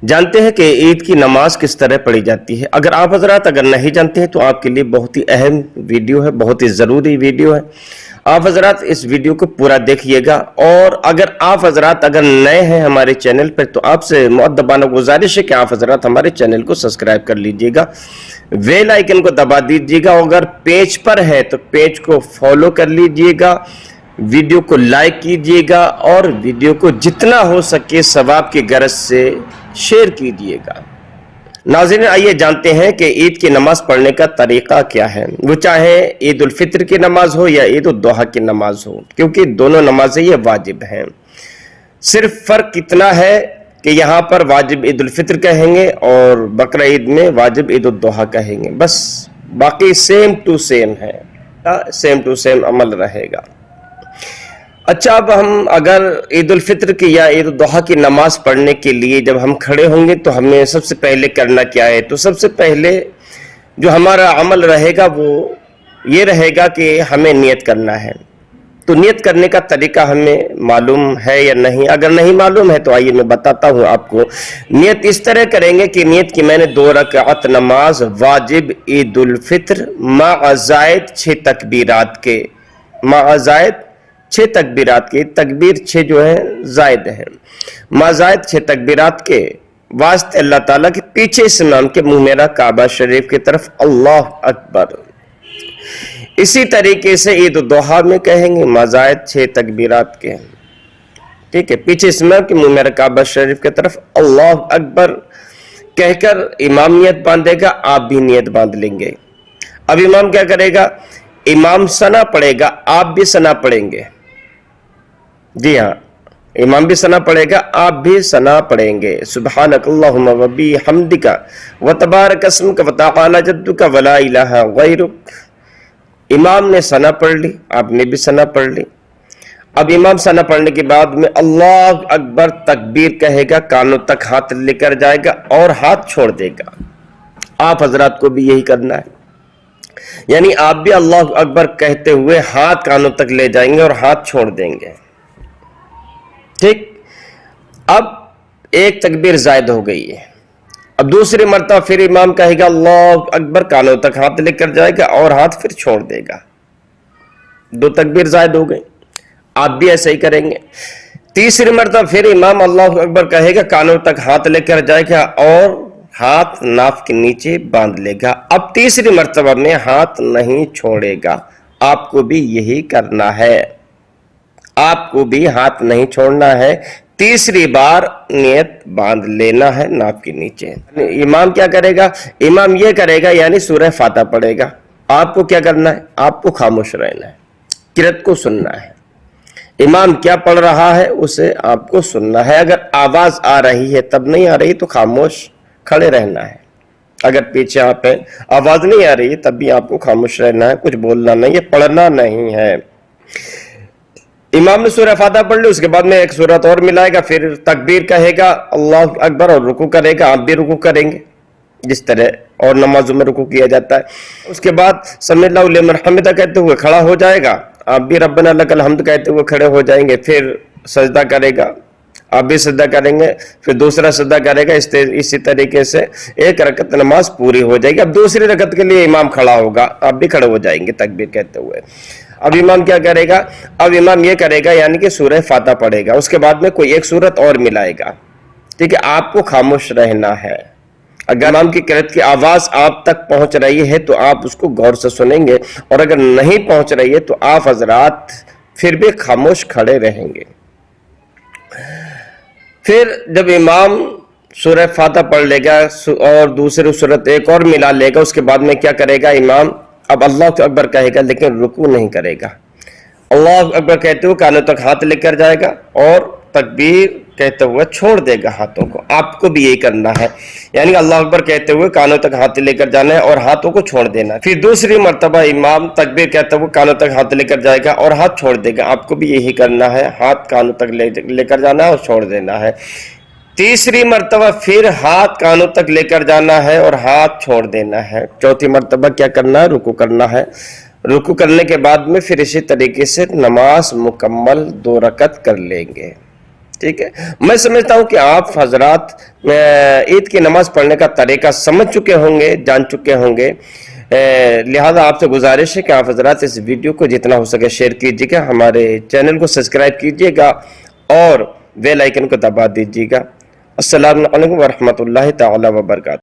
جانتے ہیں کہ عید کی نماز کس طرح پڑھی جاتی ہے؟ اگر آپ حضرات نہیں جانتے ہیں تو آپ کے لیے بہت ہی اہم ویڈیو ہے، بہت ہی ضروری ویڈیو ہے۔ آپ حضرات اس ویڈیو کو پورا دیکھیے گا، اور اگر آپ حضرات نئے ہیں ہمارے چینل پر تو آپ سے مؤدبانہ گزارش ہے کہ آپ حضرات ہمارے چینل کو سبسکرائب کر لیجئے گا، بیل آئیکن کو دبا دیجئے گا، اور اگر پیج پر ہے تو پیج کو فالو کر لیجئے گا، ویڈیو کو لائک کیجئے گا، اور ویڈیو کو جتنا ہو سکے ثواب کی غرض سے شیئر کیجئے گا۔ ناظرین، آئیے جانتے ہیں کہ عید کی نماز پڑھنے کا طریقہ کیا ہے، وہ چاہے عید الفطر کی نماز ہو یا عید الضحیٰ کی نماز ہو، کیونکہ دونوں نمازیں یہ واجب ہیں۔ صرف فرق اتنا ہے کہ یہاں پر واجب عید الفطر کہیں گے اور بقرہ عید میں واجب عید الضحیٰ کہیں گے، بس باقی سیم ٹو سیم ہے، سیم ٹو سیم عمل رہے گا۔ اچھا، اب ہم اگر عید الفطر کی یا عید الضحیٰ کی نماز پڑھنے کے لیے جب ہم کھڑے ہوں گے تو ہمیں سب سے پہلے کرنا کیا ہے؟ تو سب سے پہلے جو ہمارا عمل رہے گا وہ یہ رہے گا کہ ہمیں نیت کرنا ہے۔ تو نیت کرنے کا طریقہ ہمیں معلوم ہے یا نہیں؟ اگر نہیں معلوم ہے تو آئیے میں بتاتا ہوں آپ کو۔ نیت اس طرح کریں گے کہ نیت کی میں نے 2 رکعت نماز واجب عید الفطر مع زائد 6 تکبیرات کے، مع زائد 6 تکبیرات کے، تکبیر 6 جو ہیں زائد ہیں، مع زائد 6 تکبیرات کے واسطے اللہ تعالیٰ کے پیچھے اس امام کے منہ میرا کعبہ شریف کی طرف اللہ اکبر۔ اسی طریقے سے عید الضحیٰ میں کہیں گے مع زائد 6 تکبیرات کے، ٹھیک ہے، پیچھے اس امام کے منہ میرا کعبہ شریف کی طرف اللہ اکبر کہہ کر امام نیت باندھے گا، آپ بھی نیت باندھ لیں گے۔ اب امام کیا کرے گا؟ امام ثنا پڑھے گا، آپ بھی ثنا پڑھیں گے۔ جی ہاں، امام بھی ثنا پڑھے گا، آپ بھی ثنا پڑھیں گے۔ سبحانک اللہم و بحمدک وتبارک اسمک وتعالی جدک ولا الہ غیرک۔ امام نے ثنا پڑھ لی، آپ نے بھی ثنا پڑھ لی۔ اب امام ثنا پڑھنے کے بعد میں اللہ اکبر تکبیر کہے گا، کانوں تک ہاتھ لے کر جائے گا اور ہاتھ چھوڑ دے گا۔ آپ حضرات کو بھی یہی کرنا ہے، یعنی آپ بھی اللہ اکبر کہتے ہوئے ہاتھ کانوں تک لے جائیں گے اور ہاتھ چھوڑ دیں گے، ٹھیک۔ اب ایک تکبیر زائد ہو گئی ہے، اب دوسری مرتبہ پھر امام کہے گا اللہ اکبر، کانوں تک ہاتھ لے کر جائے گا اور ہاتھ پھر چھوڑ دے گا، 2 تکبیر زائد ہو گئی۔ آپ بھی ایسا ہی کریں گے۔ تیسری مرتبہ پھر امام اللہ اکبر کہے گا، کانوں تک ہاتھ لے کر جائے گا اور ہاتھ ناف کے نیچے باندھ لے گا۔ اب تیسری مرتبہ میں ہاتھ نہیں چھوڑے گا۔ آپ کو بھی یہی کرنا ہے، آپ کو بھی ہاتھ نہیں چھوڑنا ہے، تیسری بار نیت باندھ لینا ہے ناف کے نیچے۔ امام کیا کرے گا؟ امام یہ کرے گا، یعنی سورہ فاتحہ پڑھے گا۔ آپ کو کیا کرنا ہے؟ آپ کو خاموش رہنا ہے، قرأت کو سننا ہے۔ امام کیا پڑھ رہا ہے اسے آپ کو سننا ہے۔ اگر آواز آ رہی ہے تب نہیں آ رہی تو خاموش کھڑے رہنا ہے۔ اگر پیچھے آپ ہیں، آواز نہیں آ رہی ہے تب بھی آپ کو خاموش رہنا ہے، کچھ بولنا نہیں ہے، پڑھنا نہیں ہے۔ امام نے سورہ فاتحہ پڑھ لی، اس کے بعد میں ایک سورت اور ملائے گا، پھر تکبیر کہے گا اللہ اکبر اور رکوع کرے گا، آپ بھی رکوع کریں گے جس طرح اور نمازوں میں رکوع کیا جاتا ہے۔ اس کے بعد سمع اللہ لمن حمدہ کہتے ہوئے کھڑا ہو جائے گا، آپ بھی ربنا لک الحمد کہتے ہوئے کھڑے ہو جائیں گے، پھر سجدہ کرے گا، آپ بھی سجدہ کریں گے، پھر دوسرا سجدہ کرے گا، اسی طریقے سے ایک رکعت نماز پوری ہو جائے گی۔ اب دوسری رکعت کے لیے امام کھڑا ہوگا، آپ بھی کھڑے ہو جائیں گے تکبیر کہتے ہوئے۔ اب امام کیا کرے گا؟ اب امام یہ کرے گا، یعنی کہ سورہ فاتحہ پڑھے گا، اس کے بعد میں کوئی ایک سورت اور ملائے گا، ٹھیک ہے۔ آپ کو خاموش رہنا ہے۔ اگر امام کی قرأت کی آواز آپ تک پہنچ رہی ہے تو آپ اس کو غور سے سنیں گے، اور اگر نہیں پہنچ رہی ہے تو آپ حضرات پھر بھی خاموش کھڑے رہیں گے۔ پھر جب امام سورہ فاتحہ پڑھ لے گا اور دوسری سورت ایک اور ملا لے گا، اس کے بعد میں کیا کرے گا؟ امام اب اللہ اکبر کہے گا لیکن رکوع نہیں کرے گا۔ اللہ اکبر کہتے ہوئے کانوں تک ہاتھ لے کر جائے گا اور تکبیر کہتے ہوئے چھوڑ دے گا ہاتھوں کو۔ آپ کو بھی یہی کرنا ہے، یعنی اللہ اکبر کہتے ہوئے کانوں تک ہاتھ لے کر جانا ہے اور ہاتھوں کو چھوڑ دینا ہے۔ پھر دوسری مرتبہ امام تکبیر کہتے ہوئے کانوں تک ہاتھ لے کر جائے گا اور ہاتھ چھوڑ دے گا۔ آپ کو بھی یہی کرنا ہے، ہاتھ کانوں تک لے کر جانا ہے اور چھوڑ دینا ہے۔ تیسری مرتبہ پھر ہاتھ کانوں تک لے کر جانا ہے اور ہاتھ چھوڑ دینا ہے۔ چوتھی مرتبہ کیا کرنا ہے؟ رکوع کرنا ہے۔ رکوع کرنے کے بعد میں پھر اسی طریقے سے نماز مکمل 2 رکعت کر لیں گے، ٹھیک ہے. میں سمجھتا ہوں کہ آپ حضرات عید کی نماز پڑھنے کا طریقہ سمجھ چکے ہوں گے, جان چکے ہوں گے, لہذا آپ سے گزارش ہے کہ آپ حضرات اس ویڈیو کو جتنا ہو سکے شیئر کیجیے گا, ہمارے چینل کو سبسکرائب کیجیے گا اور بیل آئیکن کو دبا دیجیے گا. السلام علیکم ورحمۃ اللہ تعالی وبرکاتہ.